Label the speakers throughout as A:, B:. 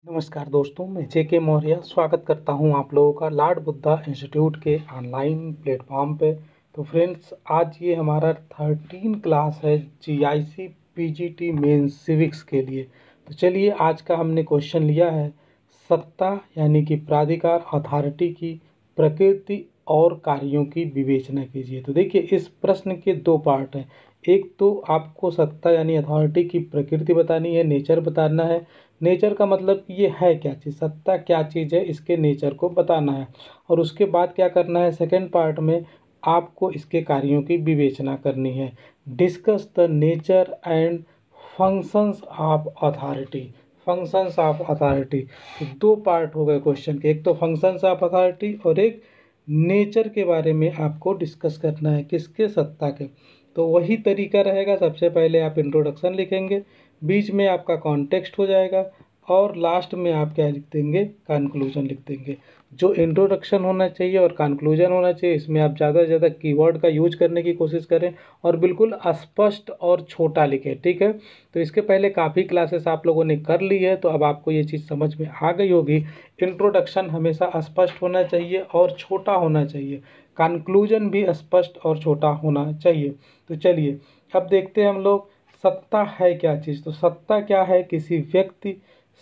A: नमस्कार दोस्तों, मैं जेके मौर्य स्वागत करता हूं आप लोगों का लॉर्ड बुद्धा इंस्टीट्यूट के ऑनलाइन प्लेटफॉर्म पे। तो फ्रेंड्स, आज ये हमारा 13 क्लास है जीआईसी पीजीटी मेंस सिविक्स के लिए। तो चलिए, आज का हमने क्वेश्चन लिया है सत्ता यानी कि प्राधिकार अथॉरिटी की प्रकृति और कार्यों की विवेचना कीजिए। तो देखिए, इस प्रश्न के दो पार्ट हैं। एक तो आपको सत्ता यानी अथॉरिटी की प्रकृति बतानी है, नेचर बताना है। नेचर का मतलब ये है क्या चीज़, सत्ता क्या चीज़ है, इसके नेचर को बताना है। और उसके बाद क्या करना है, सेकंड पार्ट में आपको इसके कार्यों की विवेचना करनी है। Discuss the nature and functions of authority. Functions of authority, तो दो पार्ट हो गए क्वेश्चन के, एक तो फंक्शंस ऑफ अथॉरिटी और एक नेचर के बारे में आपको डिस्कस करना है, किसके, सत्ता के। तो वही तरीका रहेगा, सबसे पहले आप इंट्रोडक्शन लिखेंगे, बीच में आपका कॉन्टेक्स्ट हो जाएगा और लास्ट में आप क्या लिख देंगे, कंक्लूजन लिख देंगे। जो इंट्रोडक्शन होना चाहिए और कंक्लूजन होना चाहिए, इसमें आप ज़्यादा से ज़्यादा कीवर्ड का यूज करने की कोशिश करें और बिल्कुल स्पष्ट और छोटा लिखें, ठीक है। तो इसके पहले काफ़ी क्लासेस आप लोगों ने कर ली है, तो अब आपको ये चीज़ समझ में आ गई होगी। इंट्रोडक्शन हमेशा स्पष्ट होना चाहिए और छोटा होना चाहिए, कंक्लूजन भी स्पष्ट और छोटा होना चाहिए। तो चलिए, अब देखते हैं हम लोग सत्ता है क्या चीज़। तो सत्ता क्या है, किसी व्यक्ति,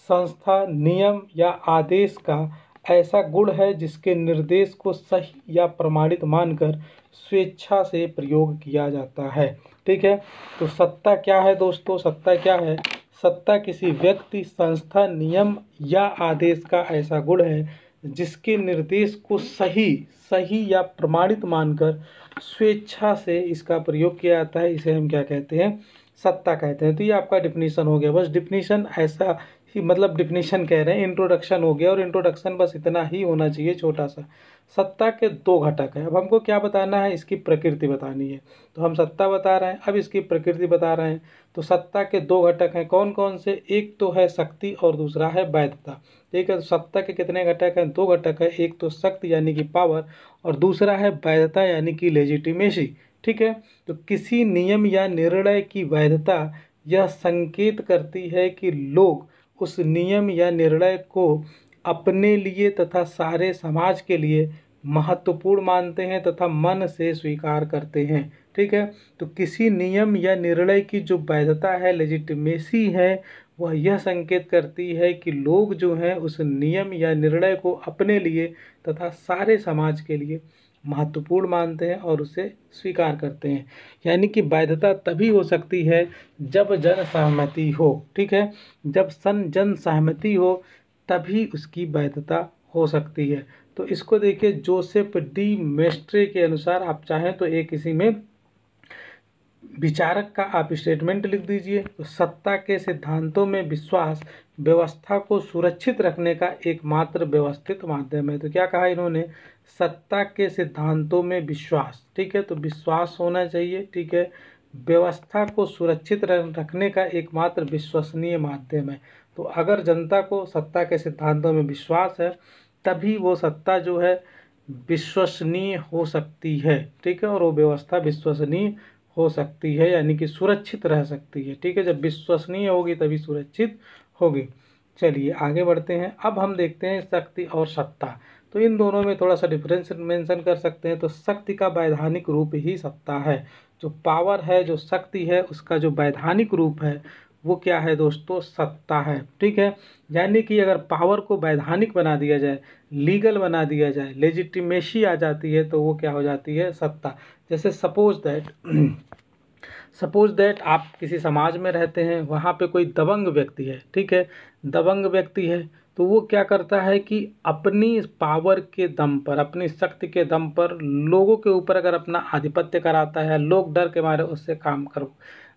A: संस्था, नियम या आदेश का ऐसा गुण है जिसके निर्देश को सही या प्रमाणित मानकर स्वेच्छा से प्रयोग किया जाता है, ठीक है। तो सत्ता क्या है दोस्तों, सत्ता क्या है, सत्ता किसी व्यक्ति, संस्था, नियम या आदेश का ऐसा गुण है जिसके निर्देश को सही या प्रमाणित मानकर स्वेच्छा से इसका प्रयोग किया जाता है। इसे हम क्या कहते हैं, सत्ता कहते हैं। तो ये आपका डिफिनीशन हो गया, बस डिफिनीशन ऐसा ही, मतलब डिफिनीशन कह रहे हैं, इंट्रोडक्शन हो गया और इंट्रोडक्शन बस इतना ही होना चाहिए, छोटा सा। सत्ता के दो घटक है, अब हमको क्या बताना है, इसकी प्रकृति बतानी है। तो हम सत्ता बता रहे हैं, अब इसकी प्रकृति बता रहे हैं। तो सत्ता के दो घटक हैं, कौन कौन से, एक तो है शक्ति और दूसरा है वैधता, ठीक है। तो सत्ता के कितने घटक हैं, दो घटक है, एक तो शक्ति यानी कि पावर और दूसरा है वैधता यानी कि लेजिटिमेसी, ठीक है। तो किसी नियम या निर्णय की वैधता यह संकेत करती है कि लोग उस नियम या निर्णय को अपने लिए तथा सारे समाज के लिए महत्वपूर्ण मानते हैं तथा मन से स्वीकार करते हैं, ठीक है। तो किसी नियम या निर्णय की जो वैधता है, लेजिटिमेसी है, वह यह संकेत करती है कि लोग जो हैं उस नियम या निर्णय को अपने लिए तथा सारे समाज के लिए महत्वपूर्ण मानते हैं और उसे स्वीकार करते हैं। यानी कि वैधता तभी हो सकती है जब जन सहमति हो, ठीक है। जब जन सहमति हो तभी उसकी वैधता हो सकती है। तो इसको देखिए, जोसेफ डी मेस्ट्रे के अनुसार, आप चाहें तो एक इसी में विचारक का आप स्टेटमेंट लिख दीजिए। तो सत्ता के सिद्धांतों में विश्वास व्यवस्था को सुरक्षित रखने का एकमात्र व्यवस्थित माध्यम है। तो क्या कहा इन्होंने, सत्ता के सिद्धांतों में विश्वास, ठीक है। तो विश्वास होना चाहिए, ठीक है। व्यवस्था को सुरक्षित रखने का एकमात्र विश्वसनीय माध्यम है। तो अगर जनता को सत्ता के सिद्धांतों में विश्वास है तभी वो सत्ता जो है विश्वसनीय हो सकती है, ठीक है। और वो व्यवस्था विश्वसनीय हो सकती है यानी कि सुरक्षित रह सकती है, ठीक है। जब विश्वसनीय होगी तभी सुरक्षित होगी। चलिए आगे बढ़ते हैं। अब हम देखते हैं शक्ति और सत्ता। तो इन दोनों में थोड़ा सा डिफरेंस मेंशन कर सकते हैं। तो शक्ति का वैधानिक रूप ही सत्ता है। जो पावर है, जो शक्ति है, उसका जो वैधानिक रूप है वो क्या है दोस्तों, सत्ता है, ठीक है। यानी कि अगर पावर को वैधानिक बना दिया जाए, लीगल बना दिया जाए, लेजिटिमेसी आ जाती है, तो वो क्या हो जाती है, सत्ता। जैसे सपोज दैट आप किसी समाज में रहते हैं, वहाँ पे कोई दबंग व्यक्ति है, ठीक है। दबंग व्यक्ति है तो वो क्या करता है कि अपनी पावर के दम पर, अपनी शक्ति के दम पर लोगों के ऊपर अगर अपना आधिपत्य कराता है, लोग डर के मारे उससे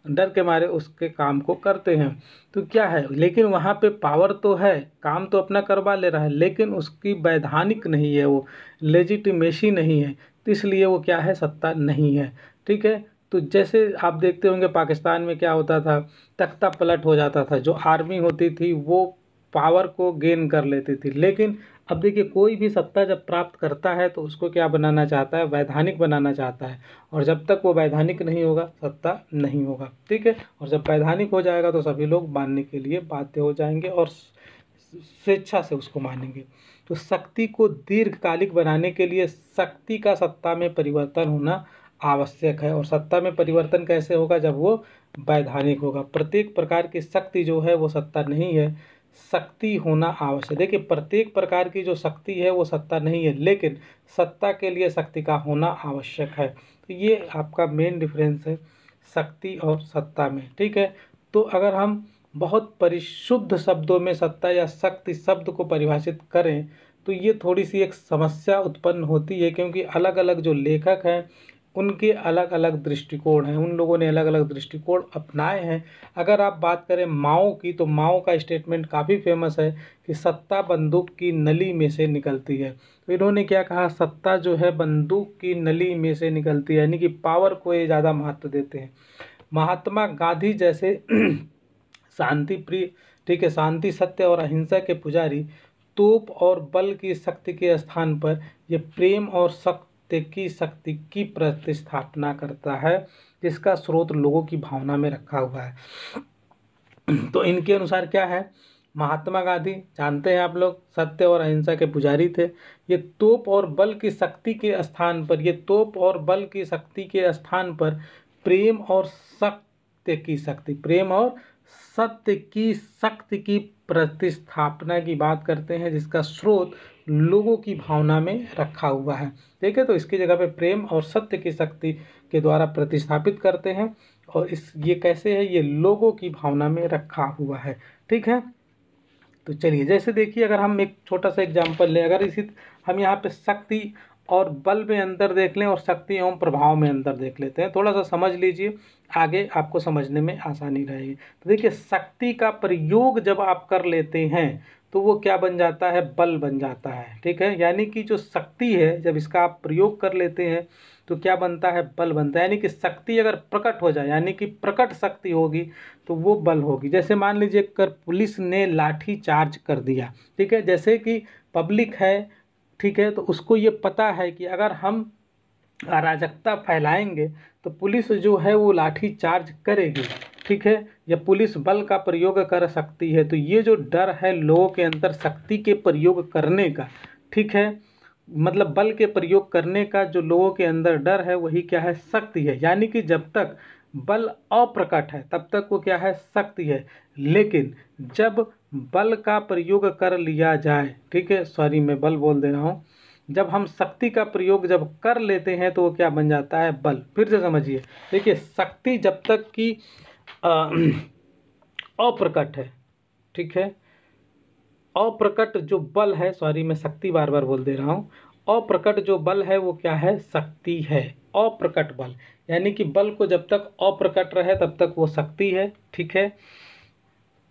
A: डर के मारे उसके काम को करते हैं। तो क्या है, लेकिन वहाँ पे पावर तो है, काम तो अपना करवा ले रहा है, लेकिन उसकी वैधानिक नहीं है, वो लेजिटिमेसी नहीं है, तो इसलिए वो क्या है, सत्ता नहीं है, ठीक है। तो जैसे आप देखते होंगे पाकिस्तान में क्या होता था, तख्ता पलट हो जाता था, जो आर्मी होती थी वो पावर को गेन कर लेती थी। लेकिन अब देखिए, कोई भी सत्ता जब प्राप्त करता है तो उसको क्या बनाना चाहता है, वैधानिक बनाना चाहता है। और जब तक वो वैधानिक नहीं होगा, सत्ता नहीं होगा, ठीक है। और जब वैधानिक हो जाएगा तो सभी लोग मानने के लिए बाध्य हो जाएंगे और स्वेच्छा से उसको मानेंगे। तो शक्ति को दीर्घकालिक बनाने के लिए शक्ति का सत्ता में परिवर्तन होना आवश्यक है। और सत्ता में परिवर्तन कैसे होगा? जब वो वैधानिक होगा। प्रत्येक प्रकार की शक्ति जो है वो सत्ता नहीं है, शक्ति होना आवश्यक। देखिए, प्रत्येक प्रकार की जो शक्ति है वो सत्ता नहीं है, लेकिन सत्ता के लिए शक्ति का होना आवश्यक है। तो ये आपका मेन डिफरेंस है शक्ति और सत्ता में, ठीक है। तो अगर हम बहुत परिशुद्ध शब्दों में सत्ता या शक्ति शब्द को परिभाषित करें तो ये थोड़ी सी एक समस्या उत्पन्न होती है, क्योंकि अलग अलग जो लेखक हैं उनके अलग अलग दृष्टिकोण हैं, उन लोगों ने अलग अलग दृष्टिकोण अपनाए हैं। अगर आप बात करें माओ की, तो माओ का स्टेटमेंट काफ़ी फेमस है कि सत्ता बंदूक की नली में से निकलती है। तो इन्होंने क्या कहा? सत्ता जो है बंदूक की नली में से निकलती है, यानी कि पावर को ये ज़्यादा महत्व देते हैं। महात्मा गांधी जैसे शांति प्रिय, ठीक है, शांति, सत्य और अहिंसा के पुजारी तोप और बल की शक्ति के स्थान पर ये प्रेम और सत्य की शक्ति की प्रतिस्थापना करता है, जिसका स्रोत लोगों की भावना में रखा हुआ है। तो इनके अनुसार क्या है? महात्मा गांधी, जानते हैं आप लोग, सत्य और अहिंसा के पुजारी थे। ये तोप और बल की शक्ति के स्थान पर, ये तोप और बल की शक्ति के स्थान पर प्रेम और सत्य की शक्ति, प्रेम और सत्य की शक्ति की प्रतिस्थापना की बात करते हैं, जिसका स्रोत लोगों की भावना में रखा हुआ है। ठीक है, तो इसकी जगह पे प्रेम और सत्य की शक्ति के द्वारा प्रतिस्थापित करते हैं। और ये कैसे है? ये लोगों की भावना में रखा हुआ है। ठीक है, तो चलिए, जैसे देखिए, अगर हम एक छोटा सा एग्जाम्पल लें, अगर इसी हम यहाँ पे शक्ति और बल में अंतर देख लें और शक्ति एवं प्रभाव में अंतर देख लेते हैं, थोड़ा सा समझ लीजिए, आगे आपको समझने में आसानी रहेगी। तो देखिए, शक्ति का प्रयोग जब आप कर लेते हैं तो वो क्या बन जाता है? बल बन जाता है। ठीक है, यानी कि जो शक्ति है जब इसका आप प्रयोग कर लेते हैं तो क्या बनता है? बल बनता है। यानी कि शक्ति अगर प्रकट हो जाए, यानी कि प्रकट शक्ति होगी तो वो बल होगी। जैसे मान लीजिए अगर पुलिस ने लाठी चार्ज कर दिया, ठीक है, जैसे कि पब्लिक है, ठीक है, तो उसको ये पता है कि अगर हम अराजकता फैलाएंगे तो पुलिस जो है वो लाठी चार्ज करेगी, ठीक है, या पुलिस बल का प्रयोग कर सकती है। तो ये जो डर है लोगों के अंदर शक्ति के प्रयोग करने का, ठीक है, मतलब बल के प्रयोग करने का जो लोगों के अंदर डर है वही क्या है? शक्ति है। यानी कि जब तक बल अप्रकट है तब तक वो क्या है? शक्ति है। लेकिन जब बल का प्रयोग कर लिया जाए, ठीक है, सॉरी मैं बल बोल दे रहा हूँ, जब हम शक्ति का प्रयोग जब कर लेते हैं तो वो क्या बन जाता है? बल। फिर से समझिए, देखिए, शक्ति जब तक कि अप्रकट है, ठीक है, अप्रकट जो बल है, सॉरी मैं शक्ति बार बार बोल दे रहा हूँ, अप्रकट जो बल है वो क्या है? शक्ति है। अप्रकट बल, यानी कि बल को जब तक अप्रकट रहे तब तक वो शक्ति है। ठीक है,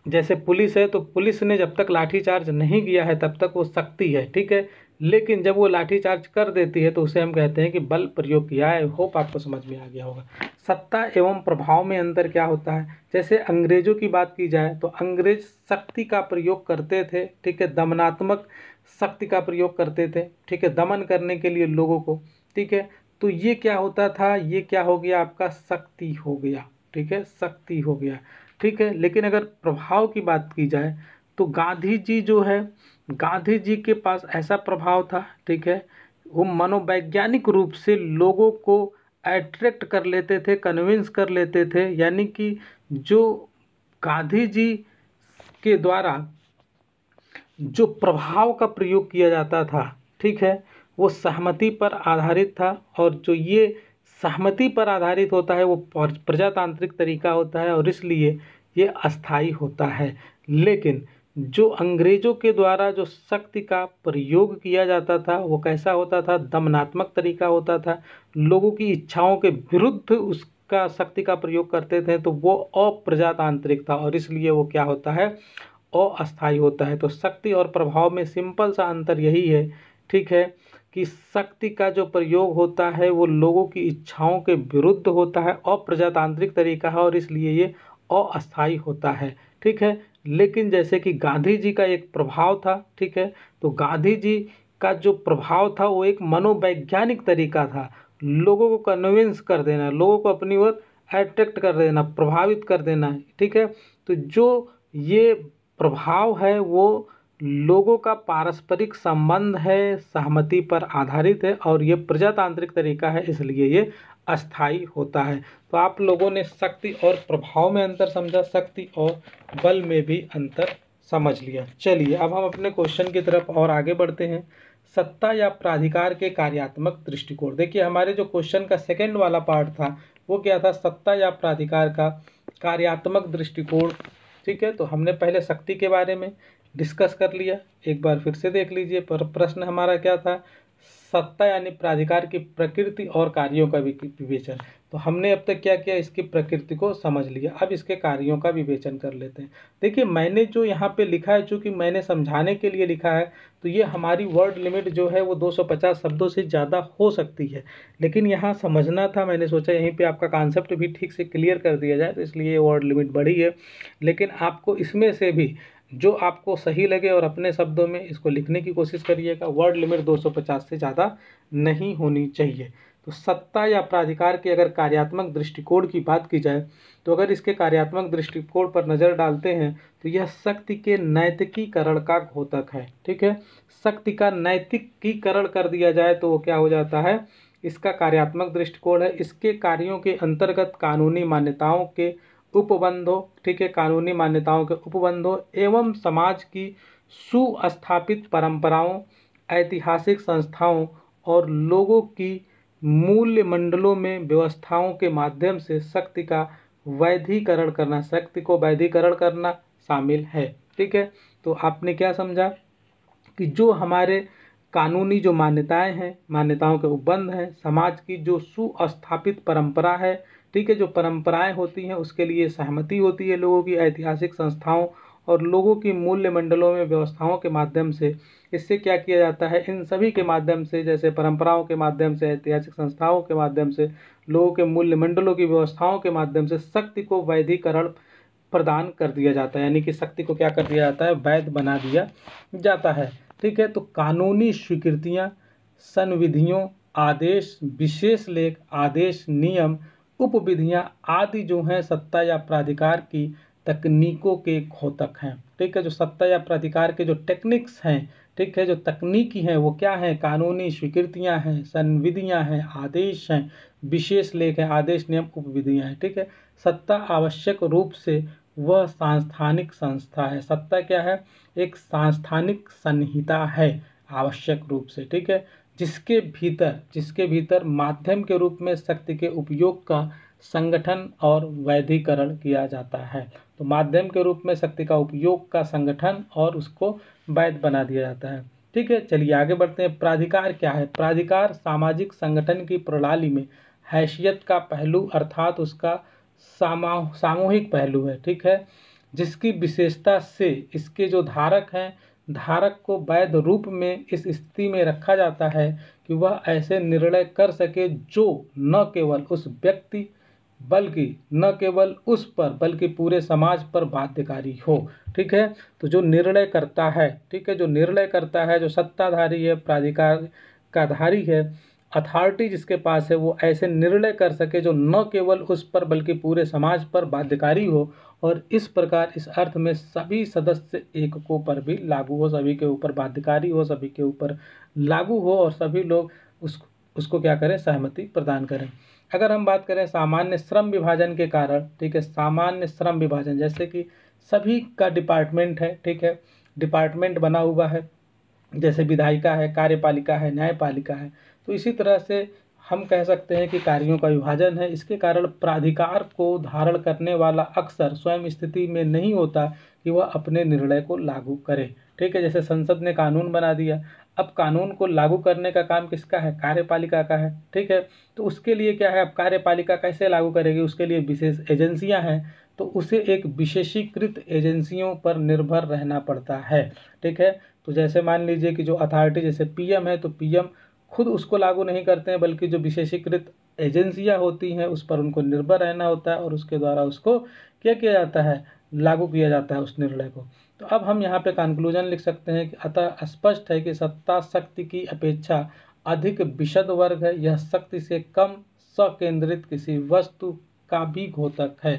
A: जैसे पुलिस है तो पुलिस ने जब तक लाठीचार्ज नहीं किया है तब तक वो शक्ति है। ठीक है, लेकिन जब वो लाठीचार्ज कर देती है तो उसे हम कहते हैं कि बल प्रयोग किया है। होप आपको समझ में आ गया होगा। सत्ता एवं प्रभाव में अंतर क्या होता है? जैसे अंग्रेजों की बात की जाए तो अंग्रेज शक्ति का प्रयोग करते थे, ठीक है, दमनात्मक शक्ति का प्रयोग करते थे, ठीक है, दमन करने के लिए लोगों को, ठीक है। तो ये क्या होता था? ये क्या हो गया? आपका शक्ति हो गया, ठीक है, शक्ति हो गया, ठीक है। लेकिन अगर प्रभाव की बात की जाए तो गांधी जी जो है, गांधी जी के पास ऐसा प्रभाव था, ठीक है, वो मनोवैज्ञानिक रूप से लोगों को अट्रैक्ट कर लेते थे, कन्विंस कर लेते थे। यानी कि जो गांधी जी के द्वारा जो प्रभाव का प्रयोग किया जाता था, ठीक है, वो सहमति पर आधारित था। और जो ये सहमति पर आधारित होता है वो प्रजातांत्रिक तरीका होता है और इसलिए ये अस्थाई होता है। लेकिन जो अंग्रेजों के द्वारा जो शक्ति का प्रयोग किया जाता था वो कैसा होता था? दमनात्मक तरीका होता था। लोगों की इच्छाओं के विरुद्ध उसका शक्ति का प्रयोग करते थे, तो वो अप्रजातांत्रिक था और इसलिए वो क्या होता है? अस्थाई होता है। तो शक्ति और प्रभाव में सिंपल सा अंतर यही है, ठीक है, कि शक्ति का जो प्रयोग होता है वो लोगों की इच्छाओं के विरुद्ध होता है, अप्रजातांत्रिक तरीका है और इसलिए ये अस्थाई होता है, ठीक है। लेकिन जैसे कि गांधी जी का एक प्रभाव था, ठीक है, तो गांधी जी का जो प्रभाव था वो एक मनोवैज्ञानिक तरीका था, लोगों को कन्विंस कर देना, लोगों को अपनी ओर अट्रैक्ट कर देना, प्रभावित कर देना, ठीक है। तो जो ये प्रभाव है वो लोगों का पारस्परिक संबंध है, सहमति पर आधारित है और ये प्रजातांत्रिक तरीका है, इसलिए ये अस्थाई होता है। तो आप लोगों ने शक्ति और प्रभाव में अंतर समझा, शक्ति और बल में भी अंतर समझ लिया। चलिए अब हम अपने क्वेश्चन की तरफ और आगे बढ़ते हैं। सत्ता या प्राधिकार के कार्यात्मक दृष्टिकोण। देखिए हमारे जो क्वेश्चन का सेकंड वाला पार्ट था वो क्या था, सत्ता या प्राधिकार का कार्यात्मक दृष्टिकोण। ठीक है, तो हमने पहले शक्ति के बारे में डिस्कस कर लिया, एक बार फिर से देख लीजिए। पर प्रश्न हमारा क्या था, सत्ता यानी प्राधिकार की प्रकृति और कार्यों का विवेचन। तो हमने अब तक क्या किया, इसकी प्रकृति को समझ लिया, अब इसके कार्यों का विवेचन कर लेते हैं। देखिए मैंने जो यहाँ पे लिखा है, चूंकि मैंने समझाने के लिए लिखा है, तो ये हमारी वर्ड लिमिट जो है वो 250 शब्दों से ज़्यादा हो सकती है, लेकिन यहाँ समझना था, मैंने सोचा यहीं पे आपका कॉन्सेप्ट भी ठीक से क्लियर कर दिया जाए, तो इसलिए ये वर्ड लिमिट बढ़ी है। लेकिन आपको इसमें से भी जो आपको सही लगे और अपने शब्दों में इसको लिखने की कोशिश करिएगा। वर्ड लिमिट 250 से ज़्यादा नहीं होनी चाहिए। तो सत्ता या प्राधिकार के अगर कार्यात्मक दृष्टिकोण की बात की जाए, तो अगर इसके कार्यात्मक दृष्टिकोण पर नज़र डालते हैं तो यह शक्ति के नैतिकीकरण का घोतक है। ठीक है, शक्ति का नैतिकीकरण कर दिया जाए तो वो क्या हो जाता है, इसका कार्यात्मक दृष्टिकोण है। इसके कार्यों के अंतर्गत कानूनी मान्यताओं के उपबंधों, ठीक है, कानूनी मान्यताओं के उपबंधों एवं समाज की सुस्थापित परंपराओं, ऐतिहासिक संस्थाओं और लोगों की मूल्य मंडलों में व्यवस्थाओं के माध्यम से शक्ति का वैधीकरण करना, शक्ति को वैधीकरण करना शामिल है। ठीक है, तो आपने क्या समझा कि जो हमारे कानूनी जो मान्यताएं हैं, मान्यताओं के उपबंध हैं, समाज की जो सुस्थापित परंपरा है, ठीक है, जो परंपराएं होती हैं उसके लिए सहमति होती है लोगों की, ऐतिहासिक संस्थाओं और लोगों की मूल्य मंडलों में व्यवस्थाओं के माध्यम से, इससे क्या किया जाता है, इन सभी के माध्यम से, जैसे परंपराओं के माध्यम से, ऐतिहासिक संस्थाओं के माध्यम से, लोगों के मूल्य मंडलों की व्यवस्थाओं के माध्यम से शक्ति को वैधीकरण प्रदान कर दिया जाता है, यानी कि शक्ति को क्या कर दिया जाता है, वैध बना दिया जाता है। ठीक है, तो कानूनी स्वीकृतियां, संविधियों, आदेश, विशेष लेख, आदेश, नियम, उपविधियां आदि जो हैं सत्ता या प्राधिकार की तकनीकों के घोतक हैं। ठीक है, जो सत्ता या प्राधिकार के जो टेक्निक्स हैं, ठीक है, जो तकनीकी हैं वो क्या हैं, कानूनी स्वीकृतियां हैं, संविधियां हैं, आदेश हैं, विशेष लेख है, आदेश, नियम, उपविधियां हैं। ठीक है, सत्ता आवश्यक रूप से वह सांस्थानिक संस्था है। सत्ता क्या है, एक सांस्थानिक संहिता है आवश्यक रूप से। ठीक है, जिसके भीतर माध्यम के रूप में शक्ति के उपयोग का संगठन और वैधीकरण किया जाता है। तो माध्यम के रूप में शक्ति का उपयोग का संगठन और उसको वैध बना दिया जाता है। ठीक है, चलिए आगे बढ़ते हैं। प्राधिकार क्या है, प्राधिकार सामाजिक संगठन की प्रणाली में हैसियत का पहलू अर्थात उसका सामूहिक पहलू है। ठीक है, जिसकी विशेषता से इसके जो धारक हैं, धारक को वैध रूप में इस स्थिति में रखा जाता है कि वह ऐसे निर्णय कर सके जो न केवल उस व्यक्ति बल्कि न केवल उस पर बल्कि पूरे समाज पर बाध्यकारी हो। ठीक है, तो जो निर्णय करता है, ठीक है, जो निर्णय करता है, जो सत्ताधारी है, प्राधिकार का धारी है, अथॉरिटी जिसके पास है, वो ऐसे निर्णय कर सके जो न केवल उस पर बल्कि पूरे समाज पर बाध्यकारी हो और इस प्रकार इस अर्थ में सभी सदस्य एककों पर भी लागू हो, सभी के ऊपर बाध्यकारी हो, सभी के ऊपर लागू हो और सभी लोग उसको क्या करें, सहमति प्रदान करें। अगर हम बात करें सामान्य श्रम विभाजन के कारण, ठीक है, सामान्य श्रम विभाजन जैसे कि सभी का डिपार्टमेंट है, ठीक है, डिपार्टमेंट बना हुआ है, जैसे विधायिका है, कार्यपालिका है, न्यायपालिका है, तो इसी तरह से हम कह सकते हैं कि कार्यों का विभाजन है। इसके कारण प्राधिकार को धारण करने वाला अक्सर स्वयं स्थिति में नहीं होता कि वह अपने निर्णय को लागू करे। ठीक है, जैसे संसद ने कानून बना दिया, अब कानून को लागू करने का काम किसका है, कार्यपालिका का है। ठीक है, तो उसके लिए क्या है, अब कार्यपालिका कैसे लागू करेगी, उसके लिए विशेष एजेंसियां हैं, तो उसे एक विशेषीकृत एजेंसियों पर निर्भर रहना पड़ता है। ठीक है, तो जैसे मान लीजिए कि जो अथॉरिटी जैसे पीएम है, तो पीएम खुद उसको लागू नहीं करते हैं, बल्कि जो विशेषीकृत एजेंसियां होती हैं उस पर उनको निर्भर रहना होता है और उसके द्वारा उसको क्या किया जाता है, लागू किया जाता है उस निर्णय को। तो अब हम यहाँ पे कंक्लूजन लिख सकते हैं कि अतः स्पष्ट है कि सत्ता शक्ति की अपेक्षा अधिक विशद वर्ग है। यह शक्ति से कम स्वकेंद्रित किसी वस्तु का भी घोतक है।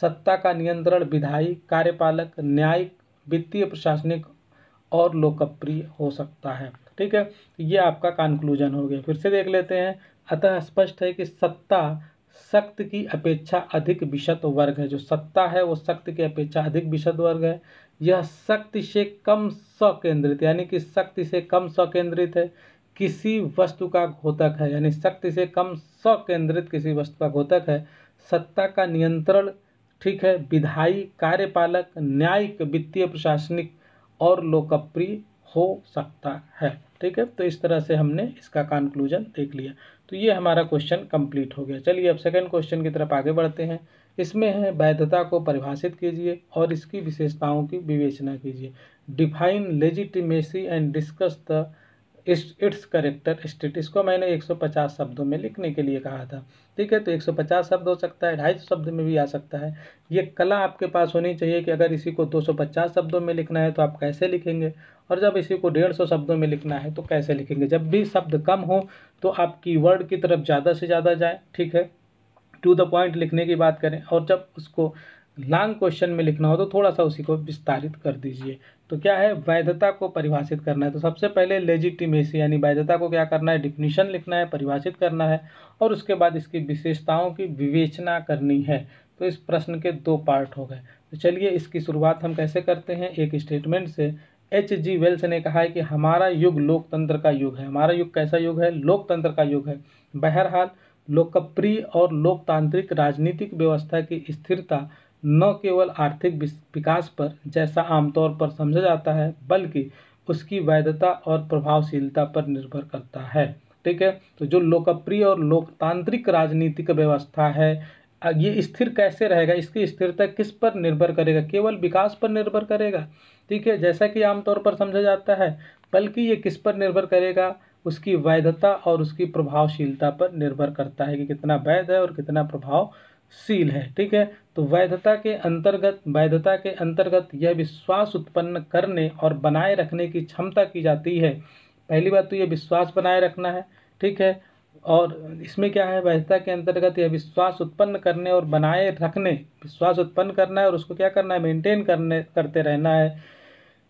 A: सत्ता का नियंत्रण विधायी, कार्यपालक, न्यायिक, वित्तीय, प्रशासनिक और लोकप्रिय हो सकता है। ठीक है, ये आपका कंक्लूजन हो गया। फिर से देख लेते हैं। अतः स्पष्ट है कि सत्ता शक्ति की अपेक्षा अधिक विशद वर्ग है। जो सत्ता है वो शक्ति की अपेक्षा अधिक विशद वर्ग है। यह शक्ति से कम स्वकेंद्रित, यानी कि शक्ति से कम स्वकेंद्रित है, किसी वस्तु का घोतक है, यानी शक्ति से कम स्वकेंद्रित किसी वस्तु का घोतक है। सत्ता का नियंत्रण, ठीक है, विधायी, कार्यपालक, न्यायिक, वित्तीय, प्रशासनिक और लोकप्रिय हो सकता है। ठीक है, तो इस तरह से हमने इसका कंक्लूजन देख लिया। तो ये हमारा क्वेश्चन कंप्लीट हो गया। चलिए अब सेकंड क्वेश्चन की तरफ आगे बढ़ते हैं। इसमें है वैधता को परिभाषित कीजिए और इसकी विशेषताओं की विवेचना कीजिए। Define legitimacy and discuss the it's character state. इसको मैंने 150 शब्दों में लिखने के लिए कहा था। ठीक है, तो 150 शब्द हो सकता है, 250 शब्द में भी आ सकता है। ये कला आपके पास होनी चाहिए कि अगर इसी को 250 शब्दों में लिखना है तो आप कैसे लिखेंगे, और जब इसी को 150 शब्दों में लिखना है तो कैसे लिखेंगे। जब भी शब्द कम हो तो आप कीवर्ड की तरफ ज़्यादा से ज़्यादा जाएँ, ठीक है, टू द पॉइंट लिखने की बात करें, और जब उसको लॉन्ग क्वेश्चन में लिखना हो तो थोड़ा सा उसी को विस्तारित कर दीजिए। तो क्या है, वैधता को परिभाषित करना है। तो सबसे पहले लेजिटिमेसी यानी वैधता को क्या करना है, डिफिनीशन लिखना है, परिभाषित करना है, और उसके बाद इसकी विशेषताओं की विवेचना करनी है। तो इस प्रश्न के 2 पार्ट हो गए। तो चलिए इसकी शुरुआत हम कैसे करते हैं, एक स्टेटमेंट से। H.G. वेल्स ने कहा है कि हमारा युग लोकतंत्र का युग है। हमारा युग कैसा युग है, लोकतंत्र का युग है। बहरहाल लोकप्रिय और लोकतांत्रिक राजनीतिक व्यवस्था की स्थिरता न केवल आर्थिक विकास पर, जैसा आमतौर पर समझा जाता है, बल्कि उसकी वैधता और प्रभावशीलता पर निर्भर करता है। ठीक है, तो जो लोकप्रिय और लोकतांत्रिक राजनीतिक व्यवस्था है, ये स्थिर कैसे रहेगा, इसकी स्थिरता किस पर निर्भर करेगा, केवल विकास पर निर्भर करेगा। ठीक है, जैसा कि आमतौर पर समझा जाता है, बल्कि ये किस पर निर्भर करेगा, उसकी वैधता और उसकी प्रभावशीलता पर निर्भर करता है कि कितना वैध है और कितना प्रभावशील है। ठीक है, तो वैधता के अंतर्गत यह विश्वास उत्पन्न करने और बनाए रखने की क्षमता की जाती है। पहली बात तो ये विश्वास बनाए रखना है। ठीक है, और इसमें क्या है, वैधता के अंतर्गत यह विश्वास उत्पन्न करने और बनाए रखने, विश्वास उत्पन्न करना है और उसको क्या करना है, मेंटेन करते रहना है,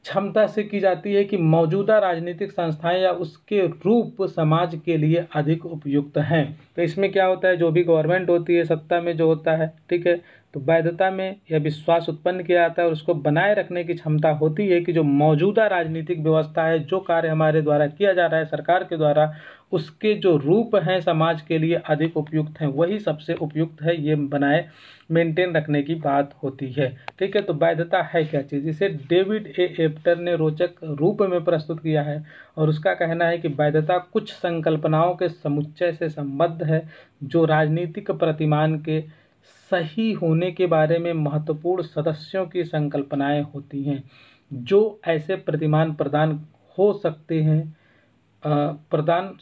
A: क्षमता से की जाती है कि मौजूदा राजनीतिक संस्थाएं या उसके रूप समाज के लिए अधिक उपयुक्त हैं। तो इसमें क्या होता है, जो भी गवर्नमेंट होती है, सत्ता में जो होता है, ठीक है, तो वैधता में यह विश्वास उत्पन्न किया जाता है और उसको बनाए रखने की क्षमता होती है कि जो मौजूदा राजनीतिक व्यवस्था है, जो कार्य हमारे द्वारा किया जा रहा है सरकार के द्वारा, उसके जो रूप हैं समाज के लिए अधिक उपयुक्त हैं, वही सबसे उपयुक्त है, ये बनाए मेंटेन रखने की बात होती है। ठीक है, तो वैधता है क्या चीज़, इसे डेविड ए एप्टर ने रोचक रूप में प्रस्तुत किया है और उसका कहना है कि वैधता कुछ संकल्पनाओं के समुच्चय से संबद्ध है जो राजनीतिक प्रतिमान के सही होने के बारे में महत्वपूर्ण सदस्यों की संकल्पनाएं होती हैं, जो ऐसे प्रतिमान प्रदान हो सकते हैं प्रदान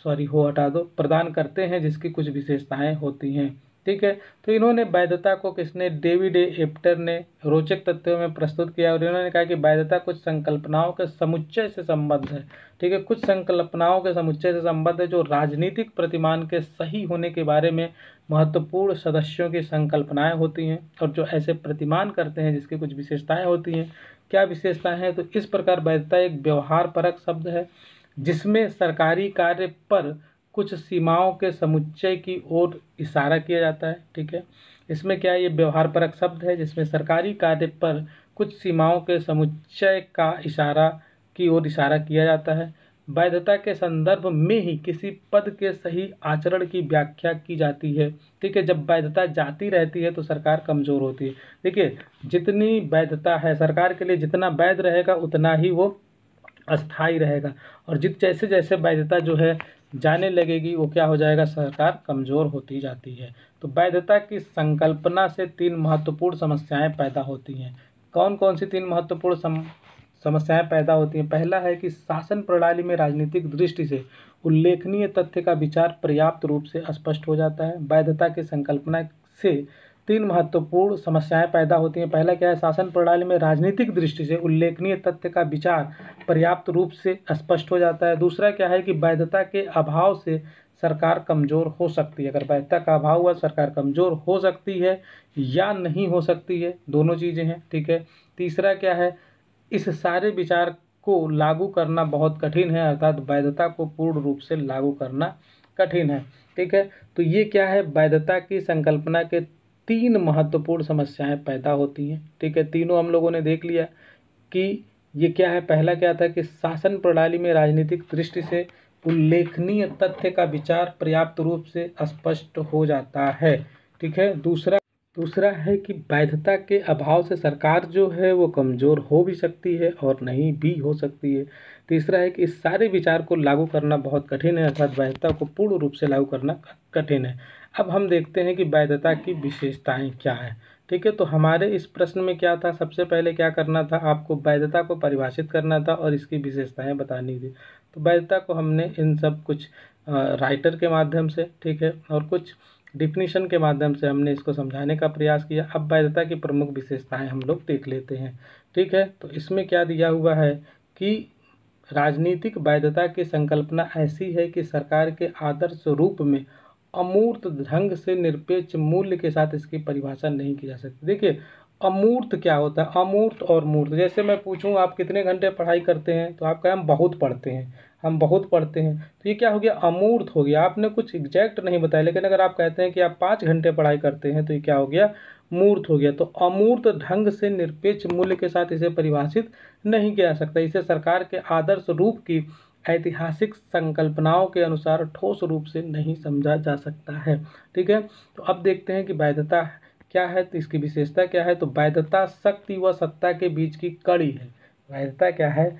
A: करते हैं जिसकी कुछ विशेषताएं होती हैं। ठीक है, तो इन्होंने वैधता को किसने, डेविड ए एप्टर ने रोचक तथ्यों में प्रस्तुत किया और इन्होंने कहा कि वैधता कुछ संकल्पनाओं के समुच्चय से संबद्ध है। ठीक है, कुछ संकल्पनाओं के समुच्चय से संबद्ध है जो राजनीतिक प्रतिमान के सही होने के बारे में महत्वपूर्ण सदस्यों की संकल्पनाएं होती हैं और जो ऐसे प्रतिमान करते हैं जिसकी कुछ विशेषताएं होती हैं। क्या विशेषताएं हैं, तो इस प्रकार वैधता एक व्यवहार परक शब्द है जिसमें सरकारी कार्य पर कुछ सीमाओं के समुच्चय की ओर इशारा किया जाता है। ठीक है, इसमें क्या है, ये व्यवहार परक शब्द है जिसमें सरकारी कार्य पर कुछ सीमाओं के समुच्चय की ओर इशारा किया जाता है। वैधता के संदर्भ में ही किसी पद के सही आचरण की व्याख्या की जाती है। ठीक है, जब वैधता जाती रहती है तो सरकार कमजोर होती है। देखिए, जितनी वैधता है सरकार के लिए, जितना वैध रहेगा उतना ही वो अस्थाई रहेगा, और जैसे जैसे वैधता जो है जाने लगेगी वो क्या हो जाएगा, सरकार कमज़ोर होती जाती है। तो वैधता की संकल्पना से 3 महत्वपूर्ण समस्याएं पैदा होती हैं। कौन कौन सी 3 महत्वपूर्ण समस्याएं पैदा होती हैं। पहला है कि शासन प्रणाली में राजनीतिक दृष्टि से उल्लेखनीय तथ्य का विचार पर्याप्त रूप से स्पष्ट हो जाता है। वैधता की संकल्पना से 3 महत्वपूर्ण समस्याएं पैदा होती हैं। पहला क्या है, शासन प्रणाली में राजनीतिक दृष्टि से उल्लेखनीय तथ्य का विचार पर्याप्त रूप से स्पष्ट हो जाता है। दूसरा क्या है कि वैधता के अभाव से सरकार कमजोर हो सकती है। अगर वैधता का अभाव हुआ सरकार कमजोर हो सकती है या नहीं हो सकती है, दोनों चीज़ें हैं। ठीक है, तीसरा क्या है, इस सारे विचार को लागू करना बहुत कठिन है, अर्थात वैधता को पूर्ण रूप से लागू करना कठिन है। ठीक है, तो ये क्या है, वैधता की संकल्पना के 3 महत्वपूर्ण समस्याएं पैदा होती हैं। ठीक है, तीनों हम लोगों ने देख लिया कि ये क्या है। पहला क्या था कि शासन प्रणाली में राजनीतिक दृष्टि से उल्लेखनीय तथ्य का विचार पर्याप्त रूप से स्पष्ट हो जाता है। ठीक है, दूसरा है कि वैधता के अभाव से सरकार जो है वो कमज़ोर हो भी सकती है और नहीं भी हो सकती है। तीसरा है कि इस सारे विचार को लागू करना बहुत कठिन है, अर्थात वैधता को पूर्ण रूप से लागू करना कठिन है। अब हम देखते हैं कि वैधता की विशेषताएं क्या हैं। ठीक है, तो हमारे इस प्रश्न में क्या था, सबसे पहले क्या करना था, आपको वैधता को परिभाषित करना था और इसकी विशेषताएं बतानी थी। तो वैधता को हमने इन सब कुछ राइटर के माध्यम से, ठीक है, और कुछ डिफिनीशन के माध्यम से हमने इसको समझाने का प्रयास किया। अब वैधता की प्रमुख विशेषताएं हम लोग देख लेते हैं। ठीक है, तो इसमें क्या दिया हुआ है कि राजनीतिक वैधता की संकल्पना ऐसी है कि सरकार के आदर्श रूप में अमूर्त ढंग से निरपेक्ष मूल्य के साथ इसकी परिभाषा नहीं की जा सकती। देखिए, अमूर्त क्या होता है, अमूर्त और मूर्त। जैसे मैं पूछूं आप कितने घंटे पढ़ाई करते हैं, तो आप कहें हम बहुत पढ़ते हैं, हम बहुत पढ़ते हैं, तो ये क्या हो गया, अमूर्त हो गया। आपने कुछ एग्जैक्ट नहीं बताया, लेकिन अगर आप कहते हैं कि आप 5 घंटे पढ़ाई करते हैं, तो ये क्या हो गया, मूर्त हो गया। तो अमूर्त ढंग से निरपेक्ष मूल्य के साथ इसे परिभाषित नहीं किया जा सकता। इसे सरकार के आदर्श रूप की ऐतिहासिक संकल्पनाओं के अनुसार ठोस रूप से नहीं समझा जा सकता है। ठीक है, तो अब देखते हैं कि वैधता क्या है, तो इसकी विशेषता क्या है। तो वैधता शक्ति व सत्ता के बीच की कड़ी है। वैधता क्या है,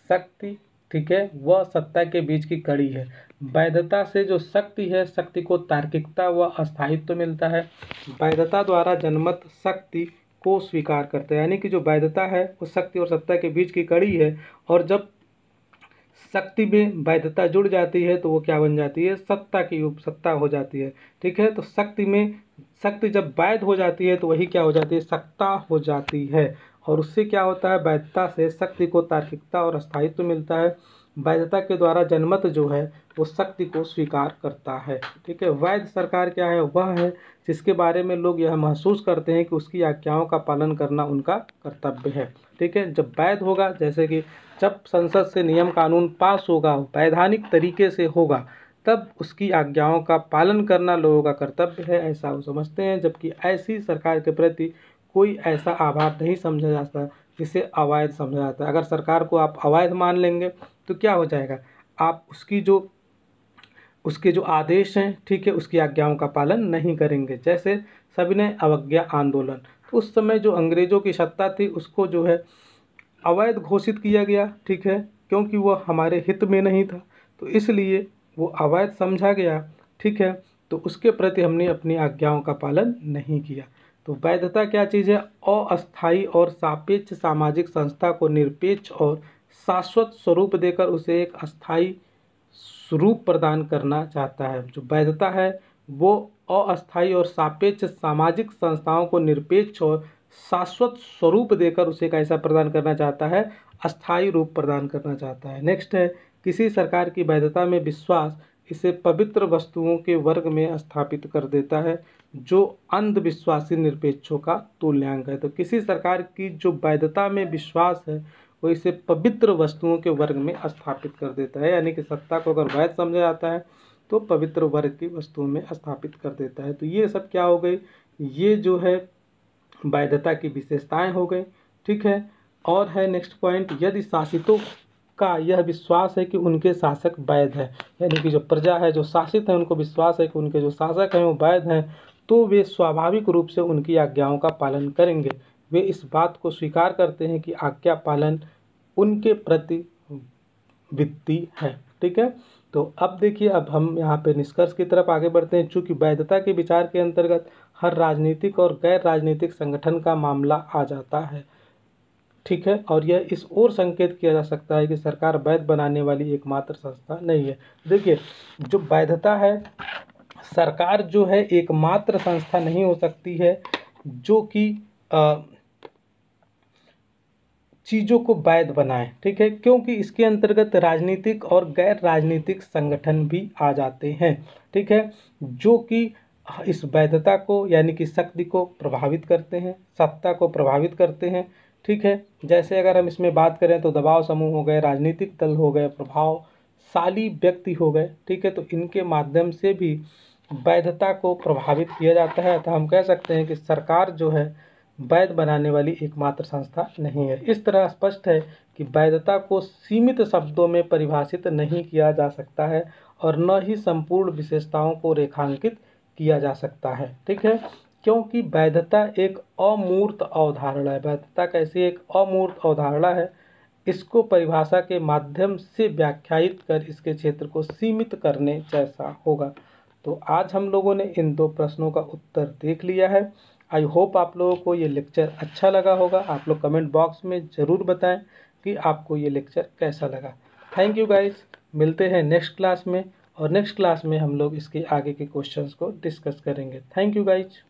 A: शक्ति, ठीक है, वह सत्ता के बीच की कड़ी है। वैधता से जो शक्ति है, शक्ति को तार्किकता व अस्थायित्व मिलता है। वैधता द्वारा जन्मत शक्ति को स्वीकार करते हैं, यानी कि जो वैधता है वो शक्ति और सत्ता के बीच की कड़ी है, और जब शक्ति में वैधता जुड़ जाती है तो वो क्या बन जाती है, सत्ता की उपसत्ता हो जाती है। ठीक है, तो शक्ति जब वैध हो जाती है तो वही क्या हो जाती है, सत्ता हो जाती है, और उससे क्या होता है, वैधता से शक्ति को तार्किकता और स्थायित्व मिलता है। वैधता के द्वारा जनमत जो है वो शक्ति को स्वीकार करता है। ठीक है, वैध सरकार क्या है, वह है जिसके बारे में लोग यह महसूस करते हैं कि उसकी आज्ञाओं का पालन करना उनका कर्तव्य है। ठीक है, जब वैध होगा, जैसे कि जब संसद से नियम कानून पास होगा, वैधानिक तरीके से होगा, तब उसकी आज्ञाओं का पालन करना लोगों का कर्तव्य है, ऐसा वो समझते हैं। जबकि ऐसी सरकार के प्रति कोई ऐसा आभार नहीं समझा जाता जिसे अवैध समझा जाता है। अगर सरकार को आप अवैध मान लेंगे तो क्या हो जाएगा, आप उसके जो आदेश हैं, ठीक है, उसकी आज्ञाओं का पालन नहीं करेंगे। जैसे सविनय अवज्ञा आंदोलन, तो उस समय जो अंग्रेजों की सत्ता थी उसको जो है अवैध घोषित किया गया। ठीक है, क्योंकि वह हमारे हित में नहीं था, तो इसलिए वो अवैध समझा गया। ठीक है, तो उसके प्रति हमने अपनी आज्ञाओं का पालन नहीं किया। तो वैधता क्या चीज़ है, अस्थायी और सापेक्ष सामाजिक संस्था को निरपेक्ष और शाश्वत स्वरूप देकर उसे एक अस्थायी स्वरूप प्रदान करना चाहता है। जो वैधता है वो अस्थायी और सापेक्ष सामाजिक संस्थाओं को निरपेक्ष और शाश्वत स्वरूप देकर उसे कैसा प्रदान करना चाहता है, अस्थायी रूप प्रदान करना चाहता है। नेक्स्ट है, किसी सरकार की वैधता में विश्वास इसे पवित्र वस्तुओं के वर्ग में स्थापित कर देता है, जो अंधविश्वासी निरपेक्षों का तुल्यांक है। तो किसी सरकार की जो वैधता में विश्वास है वो इसे पवित्र वस्तुओं के वर्ग में स्थापित कर देता है, यानी कि सत्ता को अगर वैध समझा जाता है तो पवित्र वर्ग की वस्तुओं में स्थापित कर देता है। तो ये सब क्या हो गई, ये जो है वैधता की विशेषताएं हो गई। ठीक है, और है नेक्स्ट पॉइंट, यदि शासितों का यह विश्वास है कि उनके शासक वैध है, यानी कि जो प्रजा है, जो शासित है, उनको विश्वास है कि उनके जो शासक हैं वो वैध हैं, तो वे स्वाभाविक रूप से उनकी आज्ञाओं का पालन करेंगे। वे इस बात को स्वीकार करते हैं कि आज्ञा पालन उनके प्रति वित्तीय है। ठीक है, तो अब देखिए, अब हम यहाँ पे निष्कर्ष की तरफ आगे बढ़ते हैं। चूँकि वैधता के विचार के अंतर्गत हर राजनीतिक और गैर राजनीतिक संगठन का मामला आ जाता है। ठीक है, और यह इस ओर संकेत किया जा सकता है कि सरकार वैध बनाने वाली एकमात्र संस्था नहीं है। देखिए, जो वैधता है, सरकार जो है एकमात्र संस्था नहीं हो सकती है जो कि चीज़ों को वैध बनाए। ठीक है, क्योंकि इसके अंतर्गत राजनीतिक और गैर राजनीतिक संगठन भी आ जाते हैं। ठीक है, जो कि इस वैधता को, यानी कि शक्ति को प्रभावित करते हैं, सत्ता को प्रभावित करते हैं। ठीक है। जैसे अगर हम इसमें बात करें तो दबाव समूह हो गए, राजनीतिक दल हो गए, प्रभावशाली व्यक्ति हो गए, ठीक है, तो इनके माध्यम से भी वैधता को प्रभावित किया जाता है। तो हम कह सकते हैं कि सरकार जो है वैध बनाने वाली एकमात्र संस्था नहीं है। इस तरह स्पष्ट है कि वैधता को सीमित शब्दों में परिभाषित नहीं किया जा सकता है और न ही संपूर्ण विशेषताओं को रेखांकित किया जा सकता है, ठीक है, क्योंकि वैधता एक अमूर्त अवधारणा है। वैधता कैसी एक अमूर्त अवधारणा है, इसको परिभाषा के माध्यम से व्याख्यायित कर इसके क्षेत्र को सीमित करने जैसा होगा। तो आज हम लोगों ने इन 2 प्रश्नों का उत्तर देख लिया है। आई होप आप लोगों को ये लेक्चर अच्छा लगा होगा। आप लोग कमेंट बॉक्स में ज़रूर बताएं कि आपको ये लेक्चर कैसा लगा। थैंक यू गाइस, मिलते हैं नेक्स्ट क्लास में और नेक्स्ट क्लास में हम लोग इसके आगे के क्वेश्चंस को डिस्कस करेंगे। Thank you guys.